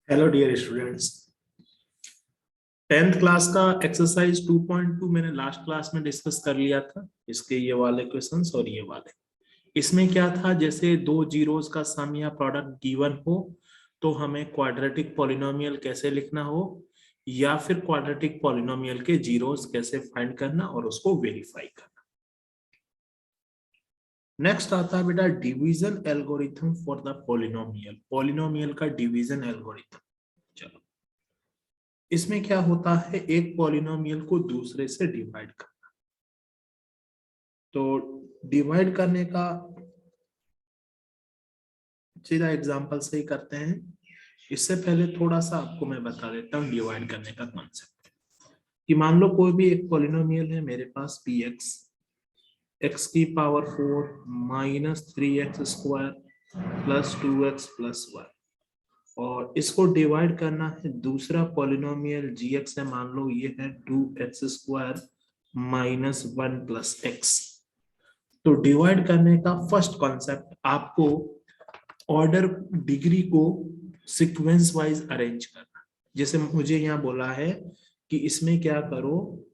Hello dear students. 10th class का exercise 2.2 मैंने last class में डिस्कस कर लिया था। इसके ये वाले क्वेश्चंस और ये वाले, इसमें क्या था, जैसे दो जीरोस का सम या प्रोडक्ट गिवन हो तो हमें क्वाड्रेटिक पॉलिनोमियल कैसे लिखना हो या फिर क्वाड्रेटिक पॉलिनोमियल के जीरोस कैसे फाइंड करना और उसको वेरीफाई करना। नेक्स्ट आता है बेटा division algorithm for the polynomial. Polynomial का डिवीजन एल्गोरिथम। चलो, इसमें क्या होता है, एक पॉलिनोमियल को दूसरे से डिवाइड करना। तो डिवाइड करने का सीधा एग्जांपल से ही करते हैं। इससे पहले थोड़ा सा आपको मैं बता देता हूँ डिवाइड करने का कॉन्सेप्ट। कि मान लो कोई भी एक पॉलिनोमियल है मेरे पास px, x की power 4 minus 3x square plus 2x plus 1, और इसको डिवाइड करना है दूसरा पॉलिनोमियल gx है, मान लो ये है 2x square minus 1 plus x। तो डिवाइड करने का फर्स्ट कॉन्सेप्ट, आपको ऑर्डर डिग्री को सीक्वेंस वाइज अरेंज करना। जैसे मुझे यहाँ बोला है कि इसमें क्या करो,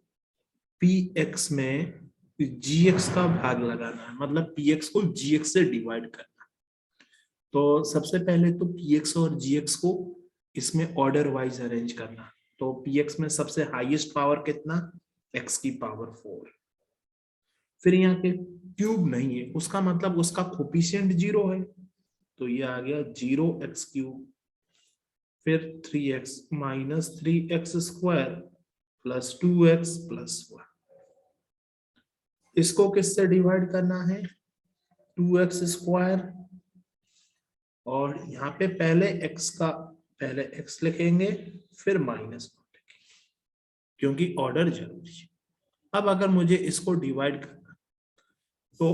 px में gx का भाग लगाना है, मतलब px को gx से डिवाइड करना। तो सबसे पहले तो px और gx को इसमें ऑर्डर वाइज अरेंज करना। तो px में सबसे हाईएस्ट पावर कितना, x की पावर 4। फिर यहाँ पे क्यूब नहीं है, उसका मतलब उसका कोफिशिएंट 0 है, तो ये आ गया 0x क्यूब। फिर 3x minus 3x square plus 2x plus 1। इसको किससे डिवाइड करना है, 2x स्क्वायर, और यहाँ पे पहले x लिखेंगे फिर माइनस लिखेंगे क्योंकि ऑर्डर जरूरी है। अब अगर मुझे इसको डिवाइड करना तो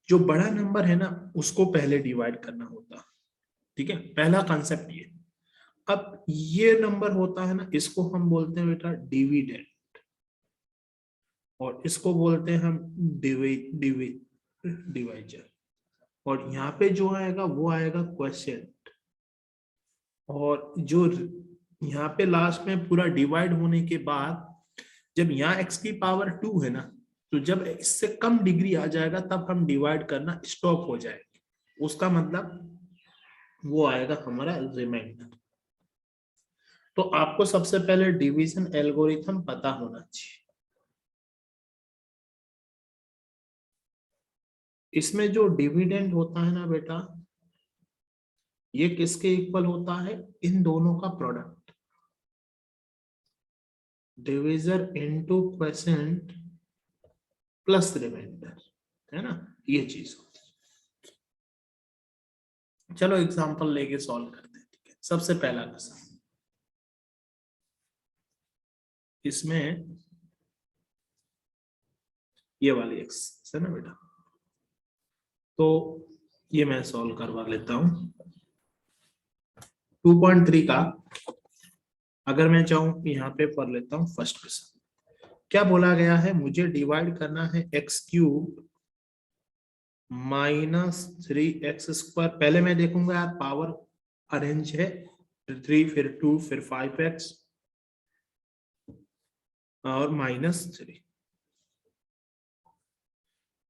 जो बड़ा नंबर है ना उसको पहले डिवाइड करना होता, ठीक है, पहला कॉन्सेप्ट ये। अब ये नंबर होता है ना, इसको हम बोलते हैं बेटा डिविडेंड, और इसको बोलते हैं हम डिवाइजर, और यहाँ पे जो आएगा वो आएगा क्वोशिएंट। और जो यहाँ पे लास्ट में पूरा डिवाइड होने के बाद जब यहाँ x की पावर 2 है ना, तो जब इससे कम डिग्री आ जाएगा तब हम डिवाइड करना स्टॉप हो जाएगी, उसका मतलब वो आएगा हमारा रिमाइंडर। तो आपको सबसे पहले डिवीजन एल्गोरिथम पता होना चाहिए। इसमें जो डिविडेंड होता है ना बेटा, ये किसके इक्वल होता है, इन दोनों का product, divisor into quotient plus remainder, है ना, ये चीज होती है। चलो एग्जांपल लेके सॉल्व करते हैं, ठीक है। सबसे पहला क्वेश्चन, इसमें ये वाली एक्स है ना बेटा, तो ये मैं सॉल्व करवा लेता हूं। 2.3 का अगर मैं चाहूं यहाँ पे पढ़ लेता हूँ। फर्स्ट क्वेश्चन क्या बोला गया है, मुझे डिवाइड करना है x cube minus 3x square. पहले मैं देखूंगा यार पावर अरेंज है, 3 फिर 2 फिर 5x और माइनस 3।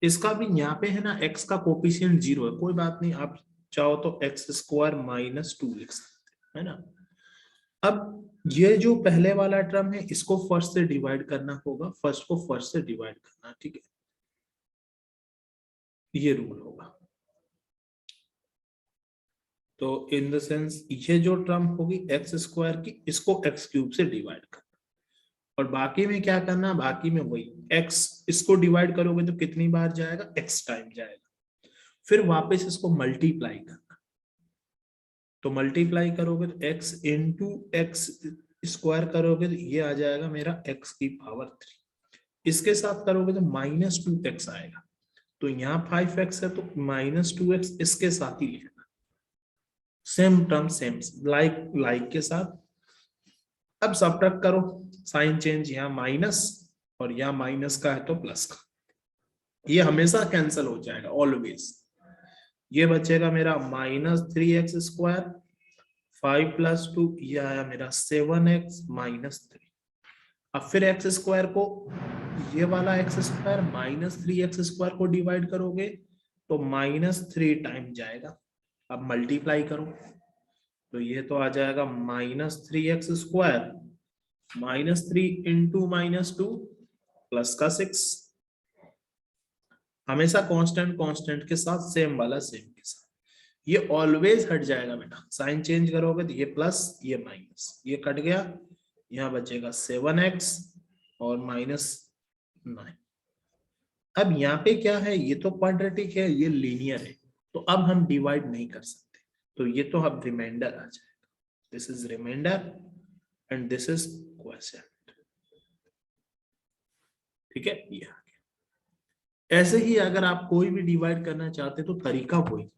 इसका भी यहाँ पे है ना x का कोफिशिएंट 0 है, कोई बात नहीं, आप चाहो तो x स्क्वायर माइनस 2 लिख सकते हैं, है ना। अब ये जो पहले वाला टर्म है इसको फर्स्ट से डिवाइड करना होगा, फर्स्ट को फर्स्ट से डिवाइड करना, ठीक है, ये रूल होगा। तो इन द सेंस ये जो टर्म होगी एक्स स्क्वायर की, इसको एक्स क्यूब से डिवाइड करना, और बाकी में क्या करना, बाकी में वही x, इसको डिवाइड करोगे तो कितनी बार जाएगा, x टाइम जाएगा, फिर वापस इसको मल्टीप्लाई करना। तो मल्टीप्लाई करोगे तो x इंटू एक्स स्क्वायर करोगे तो ये आ जाएगा मेरा x की पावर 3। इसके साथ करोगे तो माइनस 2x आएगा, तो यहाँ 5x है तो माइनस 2x इसके साथ ही लिखना, same term same, like like के साथ। अब सब्ट्रैक्ट करो, साइन चेंज, यहाँ माइनस और यहाँ माइनस का है तो प्लस का, ये हमेशा कैंसिल हो जाएगा ऑलवेज। ये बचेगा मेरा माइनस 3x स्क्वायर, 5 + 2 ये आया मेरा 7x - 3। अब फिर एक्स स्क्वायर को, ये वाला एक्स स्क्वायर -3x² को डिवाइड करोगे तो -3 टाइम जाएगा। अब मल्टीप्लाई करो तो ये तो आ जाएगा -3x², -3 इंटू -2 प्लस का 6। हमेशा कांस्टेंट कांस्टेंट के साथ सेम वाला सेम के साथ, ये ऑलवेज हट जाएगा बेटा। साइन चेंज करोगे तो ये प्लस ये माइनस, ये कट गया, यहाँ बचेगा 7x और -9। अब यहाँ पे क्या है, ये तो क्वाड्रेटिक है, ये लीनियर है, तो अब हम डिवाइड नहीं कर सकते, तो ये तो अब रिमाइंडर आ जाएगा। This is remainder and this is quotient. ठीक है, ये आ गया। ऐसे ही अगर आप कोई भी डिवाइड करना चाहते तो तरीका वही,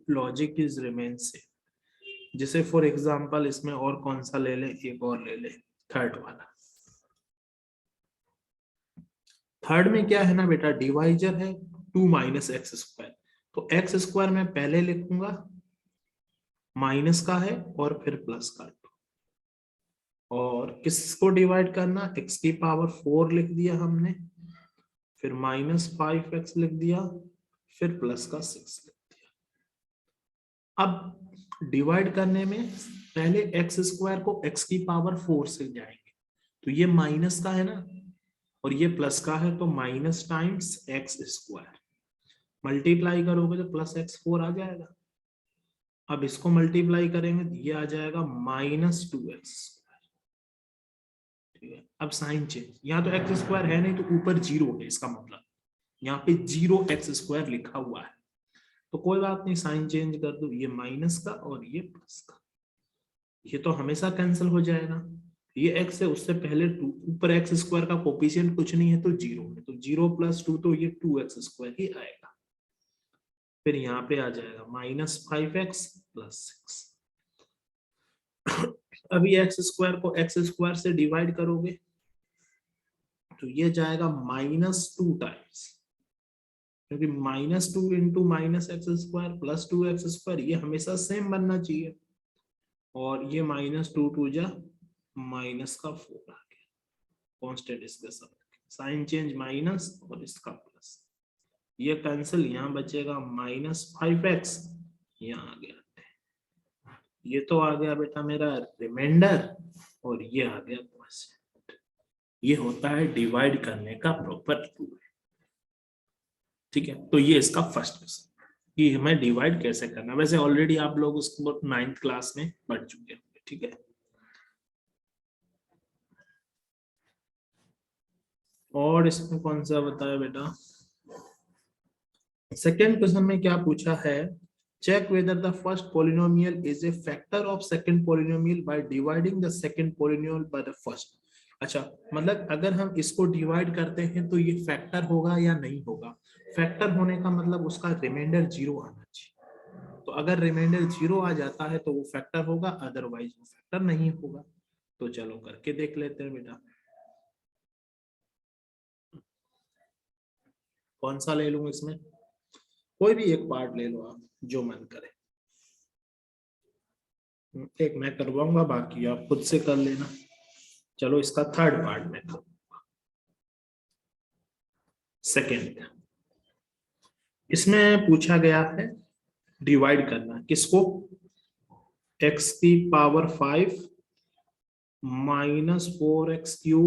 लॉजिक इज रिमेन सेम। जैसे फॉर एग्जांपल इसमें और कौन सा ले ले, एक और ले ले, थर्ड वाला। थर्ड में क्या है ना बेटा, डिवाइजर है 2 - x², तो x² में पहले लिखूंगा, माइनस का है और फिर प्लस का 2, और किसको डिवाइड करना, x⁴ लिख दिया हमने, फिर -5x लिख दिया, फिर प्लस का 6 लिख दिया। अब डिवाइड करने में पहले x² को x⁴ से जाएंगे, तो ये माइनस का है ना और ये प्लस का है, तो माइनस टाइम्स x², मल्टीप्लाई करोगे तो +x4 आ जाएगा। अब इसको मल्टीप्लाई करेंगे तो ये आ जाएगा -2x²। ठीक है, अब साइन चेंज, यहाँ तो x² है नहीं तो ऊपर 0 है, इसका मतलब यहाँ पे 0x² लिखा हुआ है, तो कोई बात नहीं, साइन चेंज कर दो, ये माइनस का और ये प्लस का, ये तो हमेशा कैंसिल हो जाएगा। ये x है, उससे पहले 2, ऊपर x² का कोफिशिएंट कुछ नहीं है तो 0 है, तो 0 + 2 तो ये 2x² ही आएगा। फिर यहाँ पे आ जाएगा -5x + 6। अभी x² को x² से डिवाइड करोगे तो ये जाएगा -2 टाइम्स, क्योंकि -2 इंटू -x² + 2x², ये हमेशा सेम बनना चाहिए, और ये -2 2 जा -4 आ गया, कांस्टेंट इसके साथ, साइन चेंज माइनस और इसका प्लस, ये कैंसिल, यहाँ बचेगा -5x, यहाँ आ गया, ये तो आ गया बेटा मेरा रिमाइंडर, और ये आ गया क्वोशिएंट। ये होता है डिवाइड करने का प्रॉपर रूल। ठीक है, तो ये इसका फर्स्ट क्वेश्चन कि हमें डिवाइड कैसे करना, वैसे ऑलरेडी आप लोग उसको 9th क्लास में पढ़ चुके होंगे। ठीक है, और इसमें कौन सा बताया बेटा, सेकेंड क्वेश्चन में क्या पूछा है, check whether the first polynomial is a factor of second polynomial by dividing the second polynomial by the first. अच्छा, मतलब अगर हम इसको डिवाइड करते हैं तो ये फैक्टर होगा या नहीं होगा। फैक्टर होने का मतलब उसका रिमाइंडर 0 आना चाहिए, तो अगर रिमाइंडर 0 आ जाता है तो वो फैक्टर होगा, अदरवाइज वो फैक्टर नहीं होगा। तो चलो करके देख लेते हैं बेटा, कौन सा ले लूं इसमें, कोई भी एक पार्ट ले लो आप, जो मन करे। एक मैं करवाऊंगा, बाकी आप खुद से कर लेना। चलो इसका थर्ड पार्ट में करूंगा, सेकेंड। इसमें पूछा गया है डिवाइड करना, किसको, x⁵ -4x³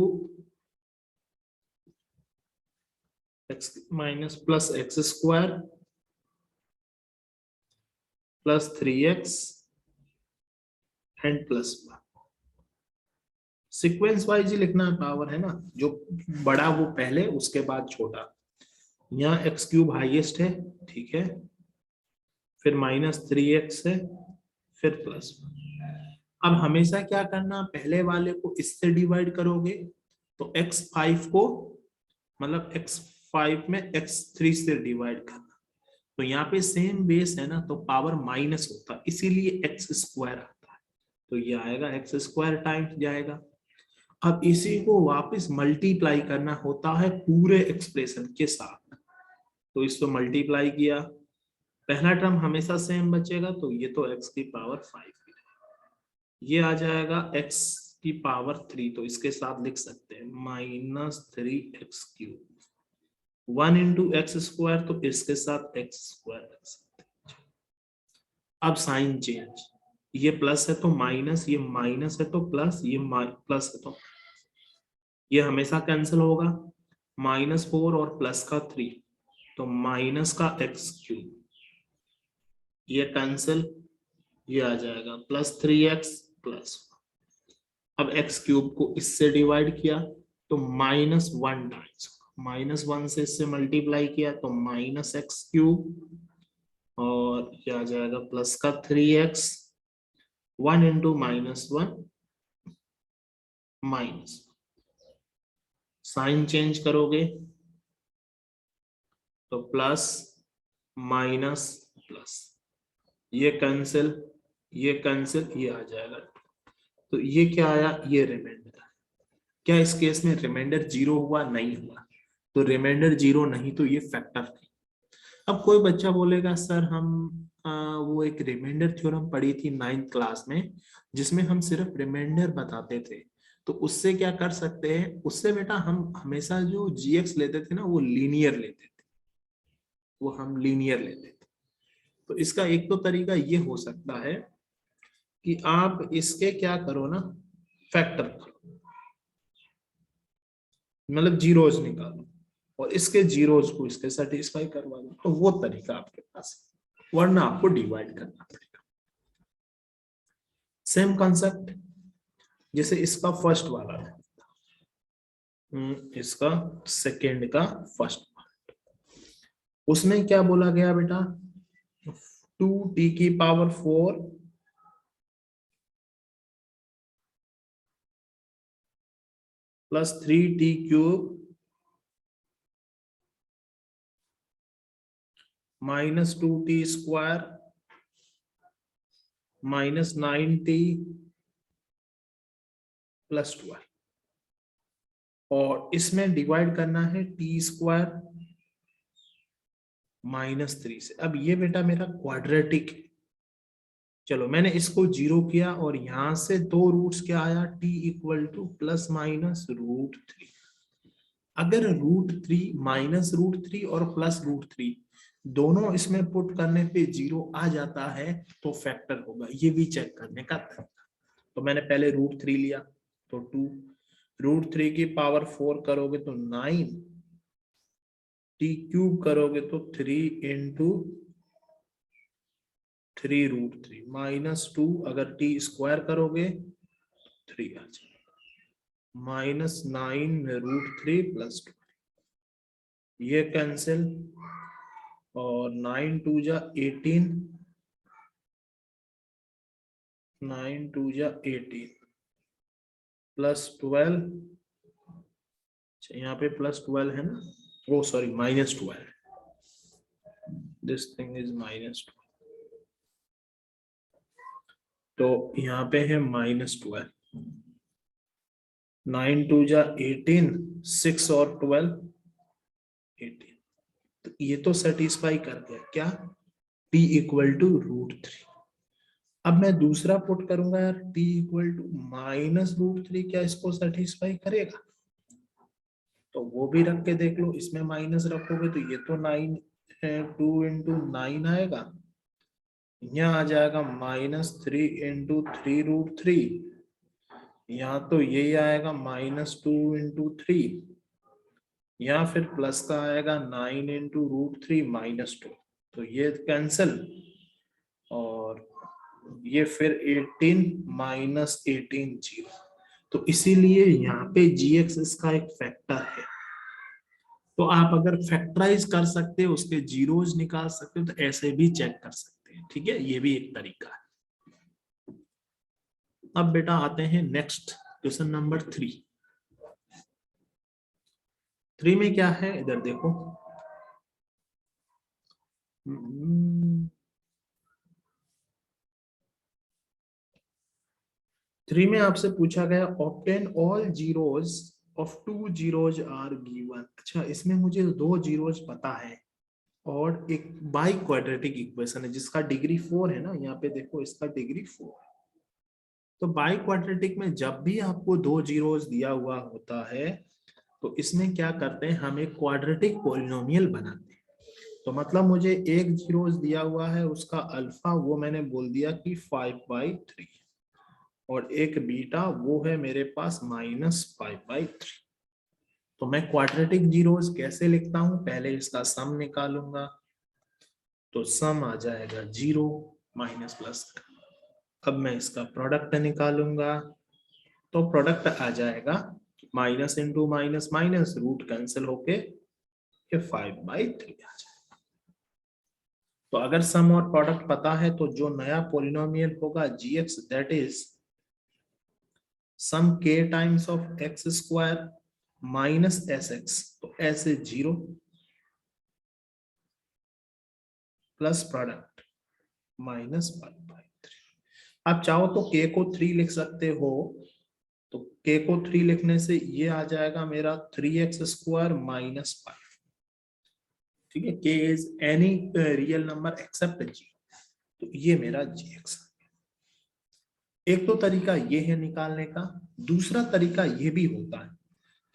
plus x² plus 3x and plus 1। Sequence wise ही लिखना है, पावर है ना, जो बड़ा वो पहले, उसके बाद छोटा। यहाँ x³ हाईएस्ट है, ठीक है, फिर -3x है, फिर प्लस 1। अब हमेशा क्या करना, पहले वाले को इससे डिवाइड करोगे तो x5 को, मतलब x5 में x3 से डिवाइड करना, तो यहाँ पे सेम बेस है ना, तो पावर माइनस होता है, इसीलिए x² आता है, तो ये आएगा x² टाइम्स जाएगा। अब इसी को वापस मल्टीप्लाई करना होता है पूरे एक्सप्रेशन के साथ, तो इसको मल्टीप्लाई किया, पहला टर्म हमेशा सेम बचेगा, तो ये तो x⁵ की रहेगा। ये आ जाएगा x की पावर 3, तो इसके साथ लिख सकते हैं -3x³। 1 इंटू एक्स स्क्वायर, तो इसके साथ x स्क्वायर लिख सकते हैं। अब साइन चेंज, ये प्लस है तो माइनस, ये माइनस है तो प्लस, ये प्लस है तो ये हमेशा कैंसिल होगा। -4 और प्लस का 3, तो माइनस का x³, ये कैंसिल, ये आ जाएगा +3x+। अब x³ को इससे डिवाइड किया तो -1 टाइम्स, -1 से इससे मल्टीप्लाई किया तो -x³, और ये आ जाएगा प्लस का 3x, 1 into -1 minus, sign change करोगे तो प्लस माइनस प्लस, ये कैंसिल, ये कैंसिल, ये आ जाएगा। तो ये क्या आया, ये रिमाइंडर। क्या इस केस में रिमाइंडर 0 हुआ? नहीं हुआ। तो रिमाइंडर 0 नहीं तो ये फैक्टर नहीं। अब कोई बच्चा बोलेगा सर हम वो एक रिमाइंडर थ्योरम पढ़ी थी 9th क्लास में, जिसमें हम सिर्फ रिमाइंडर बताते थे, तो उससे क्या कर सकते हैं? उससे बेटा हम हमेशा जो जीएक्स लेते थे ना, वो लीनियर लेते थे, वो हम लीनियर लेते थे। तो इसका एक तो तरीका ये हो सकता है कि आप इसके क्या करो ना, फैक्टर करो, मतलब जीरोज निकालो और इसके जीरोज को इसके सेटिस्फाई करवा दो, तो वो तरीका आपके पास है, वरना आपको डिवाइड करना पड़ेगा। सेम कॉन्सेप्ट जैसे इसका फर्स्ट वाला है, इसका सेकेंड का फर्स्ट पार्ट, उसमें क्या बोला गया बेटा, 2t⁴ + 3t³ -2t² -9t +12, और इसमें डिवाइड करना है t² -3 से। अब ये बेटा मेरा क्वाड्रेटिक है, चलो मैंने इसको 0 किया और यहां से दो रूट्स क्या आया, t ± √3। अगर √3 -√3 और +√3 दोनों इसमें पुट करने पे 0 आ जाता है तो फैक्टर होगा, ये भी चेक करने का तरीका। तो मैंने पहले √3 लिया तो 2, √3 की पावर 4 करोगे तो 9, t³ करोगे तो 3 इंटू 3√3 -2, अगर t² करोगे 3 आ जाएगा, -9 √3 + 2, ये कैंसिल, और 9 2 जा 18, 9 2 जा 18 +12, यहाँ पे +12 है ना, ओ सॉरी -12, दिस थिंग इज -12, तो यहाँ पे है -12, 9 2 जा 18, 6 और 12 18, तो ये तो सेटिस्फाई कर गया क्या, t = √3। अब मैं दूसरा पुट करूंगा यार, t -√3, क्या इसको सेटिस्फाई करेगा? तो वो भी रख के देख लो, इसमें माइनस रखोगे तो ये तो 9 है, 2 इंटू 9 आएगा, यहाँ आ जाएगा -3 इंटू 3√3, यहाँ तो यही आएगा -2 इंटू 3, यहाँ फिर प्लस का आएगा 9 इंटू √3 -2, तो ये कैंसिल, और ये फिर 18 -18 0, तो इसीलिए यहाँ पे gx इसका एक फैक्टर है। तो आप अगर फैक्टराइज कर सकते हो, उसके जीरोज निकाल सकते हो, तो ऐसे भी चेक कर सकते हैं, ठीक है, ये भी एक तरीका है। अब बेटा आते हैं नेक्स्ट क्वेश्चन नंबर 3। 3 में क्या है, इधर देखो, 3 में आपसे पूछा गया obtain all zeros of 2 zeros are given. अच्छा, इसमें मुझे 2 जीरोज पता है और एक बाई क्वाड्रेटिक इक्वेशन है जिसका डिग्री 4 है ना, यहाँ पे देखो इसका डिग्री 4 है, तो बाई क्वाड्रेटिक में जब भी आपको दो जीरोस दिया हुआ होता है तो इसमें क्या करते हैं, हम एक क्वाड्रेटिक पॉलिनोमियल बनाते हैं। तो मतलब मुझे एक जीरोस दिया हुआ है, उसका अल्फा वो मैंने बोल दिया कि 5/3 और एक बीटा वो है मेरे पास -5/3। तो मैं क्वाड्रेटिक जीरोस कैसे लिखता हूं, पहले इसका सम निकालूंगा, तो सम आ जाएगा 0 माइनस प्लस। अब मैं इसका प्रोडक्ट निकालूंगा, तो प्रोडक्ट आ जाएगा minus into minus minus, root cancel होके ये 5/3 आ जाएगा। तो अगर सम और प्रोडक्ट पता है तो जो नया पॉलिनोमियल होगा gx, that is some k times of x square minus sx, तो s इज 0 प्लस प्रोडक्ट -5/3। आप चाहो तो k को 3 लिख सकते हो, तो k को 3 लिखने से ये आ जाएगा मेरा 3x स्क्वायर -5। ठीक है, k is any real number except g, तो ये मेरा gx। एक तो तरीका ये है निकालने का, दूसरा तरीका ये भी होता है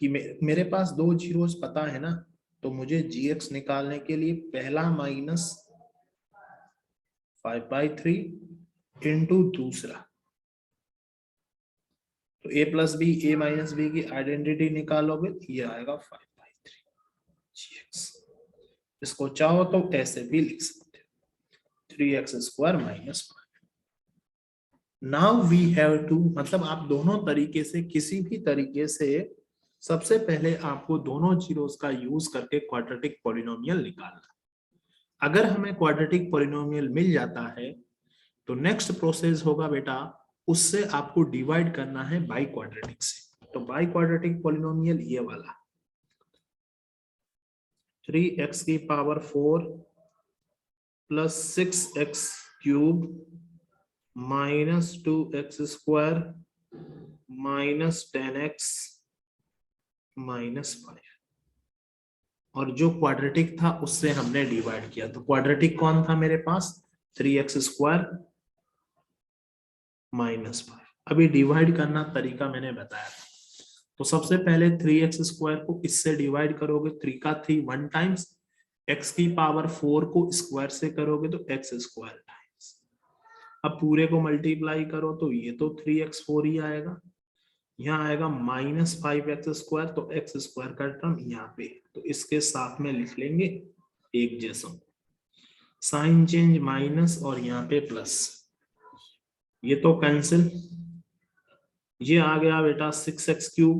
कि मेरे पास दो जीरोस पता है ना, तो मुझे gx निकालने के लिए पहला -5/3 इंटू दूसरा, तो a plus B a minus B की आइडेंटिटी निकालोगे तो ये आएगा 5/3 gx। इसको चाहो तो ऐसे भी लिख सकते हो 3x square -5। Now we have to, मतलब आप दोनों तरीके से, किसी भी तरीके से सबसे पहले आपको दोनों जीरोस का यूज करके क्वाड्रेटिक पॉलिनोमियल निकालना। अगर हमें क्वाड्रेटिक पॉलिनोमियल मिल जाता है तो नेक्स्ट प्रोसेस होगा बेटा, उससे आपको डिवाइड करना है बाई क्वाड्रेटिक से। तो बाई क्वाड्रेटिक पॉलिनोमियल ये वाला 3x की power 4 plus 6x cube -2x square -10x -5, और जो क्वाड्रेटिक था उससे हमने डिवाइड किया। तो क्वाड्रेटिक कौन था मेरे पास, 3x स्क्वायर -5। अभी डिवाइड करना तरीका मैंने बताया था। तो सबसे पहले 3x स्क्वायर को इससे डिवाइड करोगे, 3 का 3 1 टाइम्स, x की पावर 4 को स्क्वायर से करोगे तो x स्क्वायर टाइम्स। अब पूरे को मल्टीप्लाई करो तो ये तो 3x4 ही आएगा, यहाँ आएगा -5x स्क्वायर, तो x स्क्वायर का टर्म यहाँ पे, तो इसके साथ में लिख लेंगे एक जैसा, साइन चेंज माइनस और यहाँ पे प्लस, ये तो कैंसिल, ये आ गया बेटा 6x क्यूब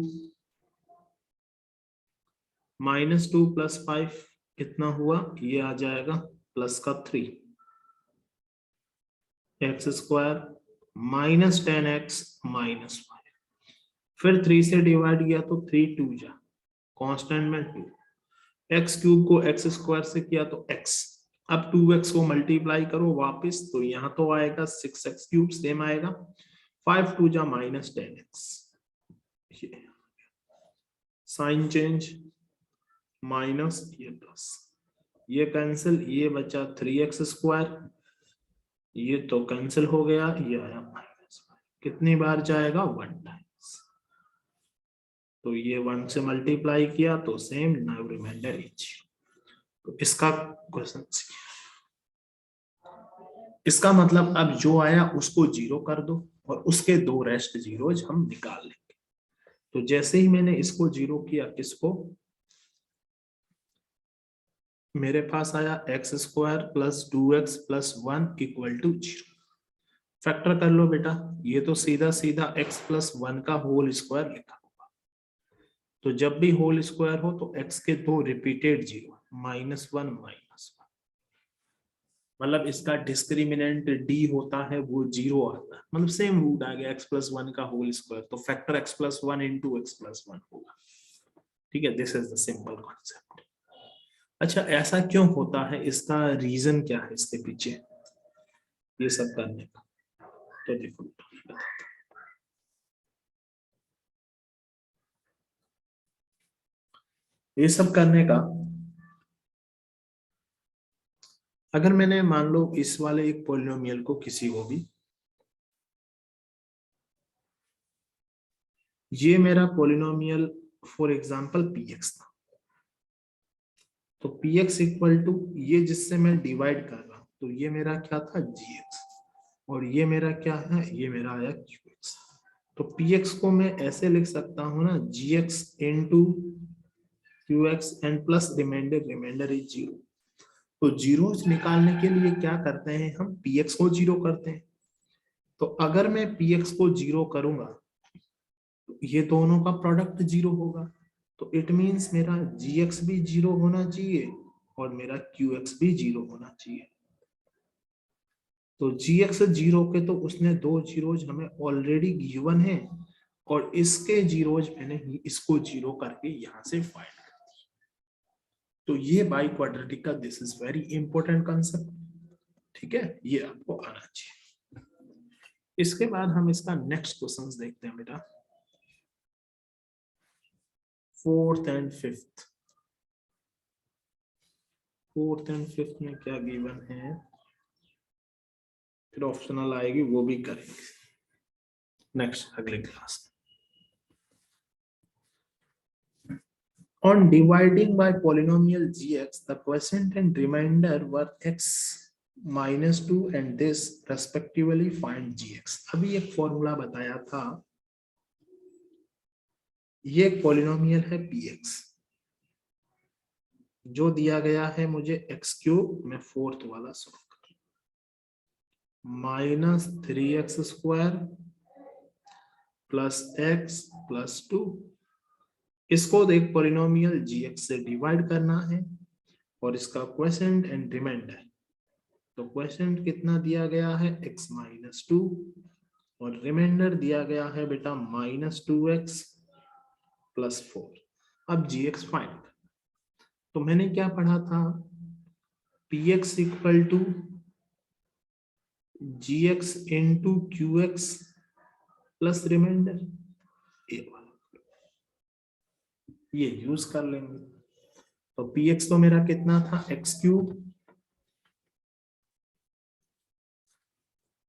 -2 + 5 कितना हुआ, ये आ जाएगा प्लस का 3 x स्क्वायर -10x -5, फिर 3 से डिवाइड किया तो 3 2 जा, कांस्टेंट में 2, x क्यूब को x स्क्वायर से किया तो x, अब 2x को मल्टीप्लाई करो वापस, तो यहाँ तो आएगा 6x क्यूब सेम आएगा, 5 2 जा -10x, साइन चेंज माइनस ये प्लस, ये कैंसिल, ये बचा 3x स्क्वायर, ये तो कैंसिल हो गया, ये आया माइनस, कितनी बार जाएगा 1 टाइम्स, तो ये 1 से मल्टीप्लाई किया तो सेम, नाउ रिमाइंडर इज। तो इसका क्वेश्चन, इसका मतलब अब जो आया उसको 0 कर दो और उसके दो रेस्ट जीरोज हम निकाल लेंगे। तो जैसे ही मैंने इसको 0 किया, इसको, मेरे पास आया x square plus 2x plus 1 equal to 0। Factor कर लो बेटा, ये तो सीधा सीधा x प्लस 1 का होल स्क्वायर लिखा होगा, तो जब भी होल स्क्वायर हो तो x के दो रिपीटेड जीरो, -1 -1, मतलब इसका डिस्क्रिमिनेंट d होता है वो 0 आता है, मतलब सेम रूट आ गया x प्लस 1 का होल स्क्वायर, तो factor x plus 1 into x plus 1 होगा। ठीक है, this is the simple concept. अच्छा, ऐसा क्यों होता है, इसका रीजन क्या है इसके पीछे ये सब करने का, तो देखो ये सब करने का, अगर मैंने मान लो इस वाले एक पॉलिनोमियल को किसी को भी ये मेरा पॉलिनोमियल फॉर एग्जांपल px था, तो px इक्वल टू ये जिससे मैं डिवाइड कर रहा हूं, तो ये मेरा क्या था gx, और ये मेरा क्या है, ये मेरा आया qx। तो px को मैं ऐसे लिख सकता हूं ना, gx into qx and plus remainder, remainder is zero. तो जीरोस निकालने के लिए क्या करते हैं हम, px को जीरो करते हैं। तो अगर मैं px को जीरो करूंगा तो ये दोनों का प्रोडक्ट जीरो होगा, तो इट मींस मेरा gx भी जीरो होना चाहिए और मेरा qx भी जीरो होना चाहिए। तो gx जीरो के तो उसने दो जीरोज हमें ऑलरेडी गिवन है, और इसके जीरोज मैंने इसको जीरो करके यहां से फाइंड कर दी। तो ये बाई क्वाड्रेटिक का this is very important concept, ठीक है, ये आपको आना चाहिए। इसके बाद हम इसका नेक्स्ट क्वेश्चन देखते हैं बेटा, fourth and fifth. Fourth and fifth में क्या गिवन है, फिर ऑप्शनल आएगी वो भी करेंगे नेक्स्ट अगले class. On dividing by polynomial gx, the quotient and remainder were x minus 2 and this respectively find gx। अभी एक फॉर्मूला बताया था, ये एक पॉलिनोमियल है px, जो दिया गया है मुझे x क्यूब में फोर्थ वाला सॉल्व कर, minus 3x square plus x plus 2, इसको एक पॉलिनोमियल gx से डिवाइड करना है और इसका क्वोशिएंट एंड रिमाइंडर। तो क्वोशिएंट कितना दिया गया है, x माइनस 2, और रिमाइंडर दिया गया है बेटा माइनस 2x प्लस 4। अब gx फाइंड, तो मैंने क्या पढ़ा था, px equal to gx into qx plus remainder, ये यूज कर लेंगे। तो px तो मेरा कितना था, x क्यूब,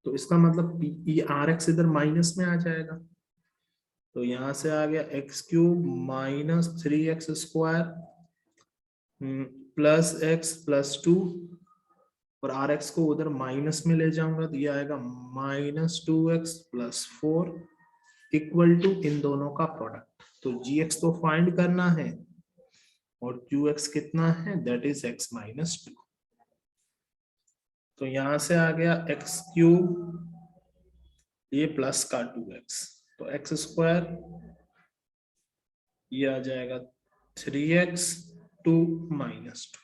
तो इसका मतलब ये rx इधर माइनस में आ जाएगा, तो यहां से आ गया x cube minus 3x square plus x plus 2, और rx को उधर माइनस में ले जाऊंगा तो ये आएगा minus 2x plus 4 equal to इन दोनों का प्रोडक्ट। तो gx तो फाइंड करना है और qx कितना है, दैट इज x माइनस 2। तो यहां से आ गया x क्यूब, ये प्लस का 2x, तो x स्क्वायर, ये आ जाएगा 3x 2 माइनस 2,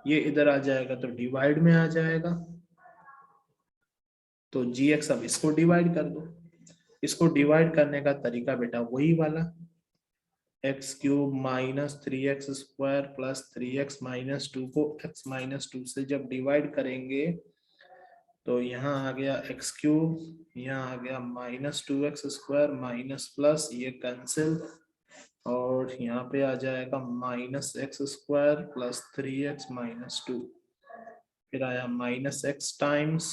ये इधर आ जाएगा तो डिवाइड में आ जाएगा, तो gx अब इसको डिवाइड कर दो। इसको डिवाइड करने का तरीका बेटा वही वाला, x cube minus 3x square plus 3x minus 2 को x माइनस 2 से जब डिवाइड करेंगे तो यहाँ आ गया x क्यूब, यहाँ आ गया minus 2x square minus plus, ये कैंसिल, और यहाँ पे आ जाएगा minus x square plus 3x minus 2, फिर आया minus x times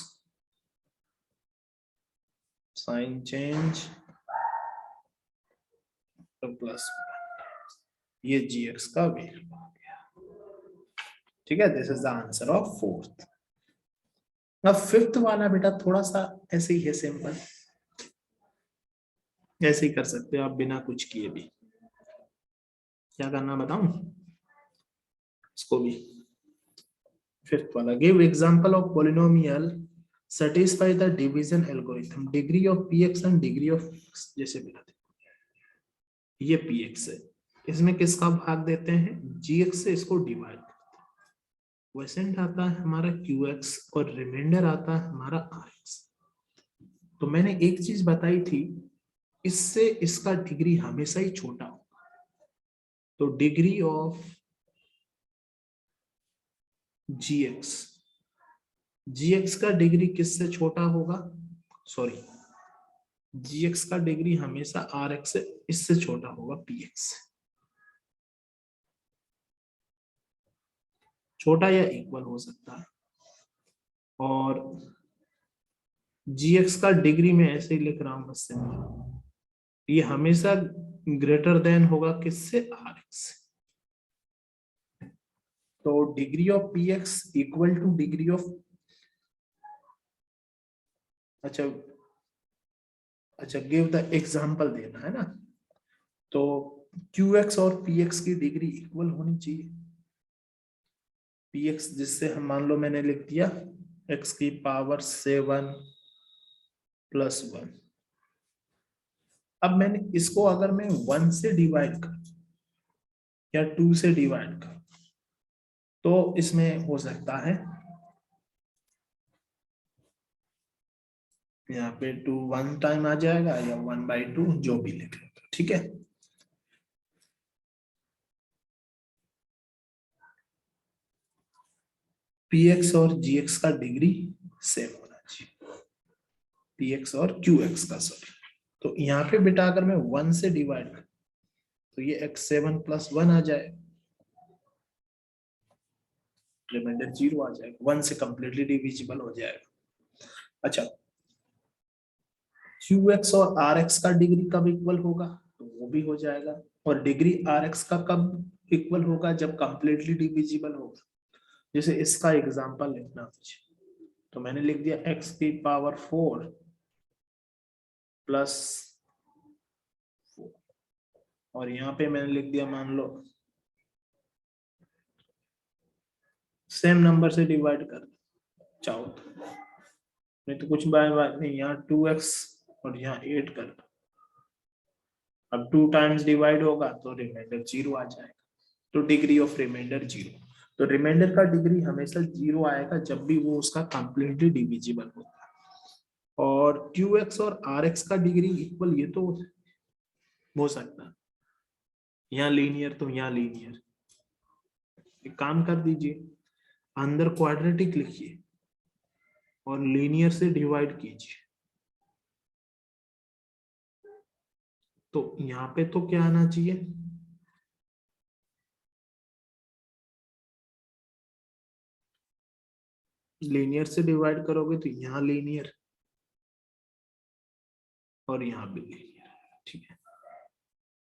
sign change तो प्लस, ये gx का वैल्यू आ गया, ठीक है। This is the answer of fourth. अब फिफ्थ वाला बेटा थोड़ा सा ऐसे ही है, सिंपल, ऐसे ही कर सकते हो आप बिना कुछ किए भी। क्या करना बताऊं इसको भी, फिफ्थ वाला, give example of polynomial satisfy the division algorithm, degree of px and degree of x, जैसे मिला थे, ये px है, इसमें किसका भाग देते हैं, gx से इसको डिवाइड करते हैं, क्वोशिएंट आता है हमारा qx और रिमाइंडर आता है हमारा rx। तो मैंने एक चीज बताई थी, इससे इसका डिग्री हमेशा ही छोटा होगा, तो डिग्री ऑफ gx, gx का डिग्री किससे छोटा होगा, सॉरी, gx का डिग्री हमेशा rx से इससे छोटा होगा, px से छोटा या इक्वल हो सकता है। और gx का डिग्री में ऐसे ही लिख रहा हूं बस सिंपल, ये हमेशा ग्रेटर देन होगा किससे, आर एक्स। तो degree of P x equal two degree of, अच्छा अच्छा गिव द एग्जांपल देना है ना। तो क्यू एक्स और पी एक्स की डिग्री इक्वल होनी चाहिए। पी एक्स जिससे हम मान लो मैंने लिख दिया एक्स की पावर 7 प्लस 1। अब मैंने इसको अगर मैं 1 से डिवाइड कर या 2 से डिवाइड कर तो इसमें हो सकता है यहाँ पे 2 1 टाइम आ जाएगा या 1/2 जो भी लिख लो, ठीक है। पी एक्स और जी एक्स का डिग्री सेम होना चाहिए, पी एक्स और क्यू एक्स का, सॉरी। तो यहाँ पे बेटा अगर मैं 1 से डिवाइड कर तो ये x7 प्लस 1 आ जाए, रिमाइंडर 0 आ जाएगा, 1 से कंप्लीटली डिविजिबल हो जाएगा। अच्छा क्यू एक्स और आर एक्स का डिग्री कब इक्वल होगा, तो वो भी हो जाएगा। और डिग्री आर एक्स का कब इक्वल होगा, जब कंप्लीटली डिविजिबल होगा। जैसे इसका एग्जांपल लिखना मुझे, तो मैंने लिख दिया x की पावर 4 प्लस 4 और यहाँ पे मैंने लिख दिया मान लो सेम नंबर से डिवाइड कर चाहो तो, नहीं तो कुछ बात नहीं, यहाँ 2x और यहाँ 8 कर दो। अब 2 टाइम्स डिवाइड होगा तो रिमाइंडर 0 आ जाएगा, तो डिग्री ऑफ रिमाइंडर 0। तो रिमाइंडर का डिग्री हमेशा 0 आएगा जब भी वो उसका कंप्लीटली डिविजिबल होता है। और क्यू एक्स और आर एक्स का डिग्री इक्वल ये तो हो सकता है, यहाँ लीनियर तो यहाँ लीनियर। एक काम कर दीजिए, अंदर क्वाड्रेटिक लिखिए और लीनियर से डिवाइड कीजिए। तो यहाँ पे तो क्या आना चाहिए, लीनियर से डिवाइड करोगे तो यहाँ लीनियर और यहाँ भी लीनियर, ठीक है।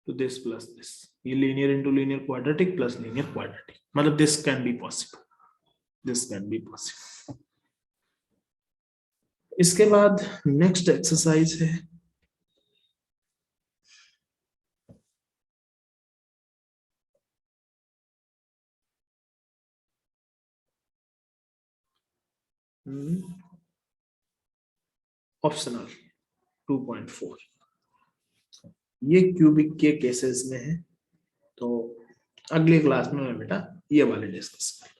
तो दिस प्लस दिस, ये linear into linear quadratic plus linear quadratic, मतलब this can be possible, this can be possible. इसके बाद नेक्स्ट एक्सरसाइज है ऑप्शनल 2.4। ये क्यूबिक के केसेस में है, तो अगली क्लास में मैं बेटा ये वाले डिस्कस करूंगा।